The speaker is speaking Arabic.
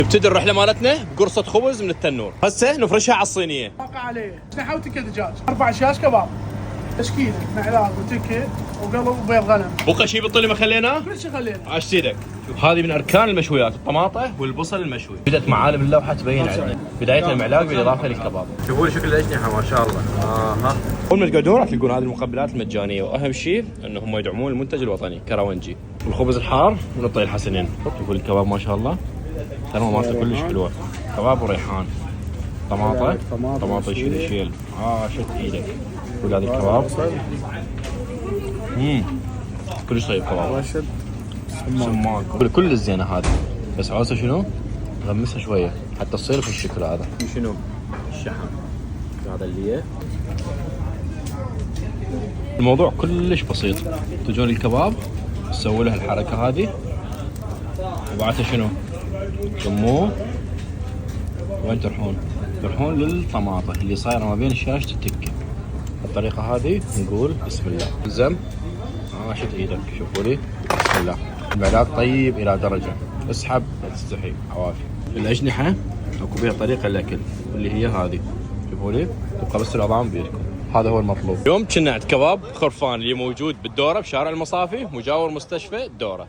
نبتدي الرحله مالتنا بقرصه خبز من التنور، هسه نفرشها على الصينيه. واقع عليه اجنحه وتكه دجاج، 4 شاش كباب، تشكيله معلاق وتكه وقلب وبيض غنم. بقى شيء بالطلي ما خليناه؟ كل شيء خلينا. عاش سيدك. شوف هذه من اركان المشويات، الطماطه والبصل المشوي. بدات معالم اللوحه تبين عندنا، بدايه المعلاق بالاضافه للكباب. شوفوا لي شكل الاجنحه ما شاء الله. اول ما تقعدون راح تلقون هذه المقبلات المجانيه، واهم شيء انهم يدعمون المنتج الوطني كراونجي. والخبز الحار من الطي الحسنين. شوفوا الكباب ما شاء الله، ترى مالته كلش حلوه. كباب وريحان، طماطه يشيل شد ايدك. وهذا الكباب كلش طيب كباب سمان كل الزينه هذه، بس عاوزه شنو؟ غمسها شويه حتى تصير في الشكل هذا. شنو؟ الشحم هذا اللي الموضوع كلش بسيط. تجون الكباب تسوي له الحركه هذه، وبعدها شنو؟ تضموه وين تروحون؟ تروحون للطماطه اللي صايره ما بين شاشه التكه. بالطريقه هذه نقول بسم الله. زم شد ايدك، شوفوا لي بسم الله. المعلاق طيب الى درجه، اسحب لا تستحي عوافي. الاجنحه اكو بها طريقه الاكل اللي هي هذه، شوفوا لي تبقى بس العظام بيدكم. هذا هو المطلوب. اليوم كنا عند كباب خرفان اللي موجود بالدوره بشارع المصافي مجاور مستشفى الدوره.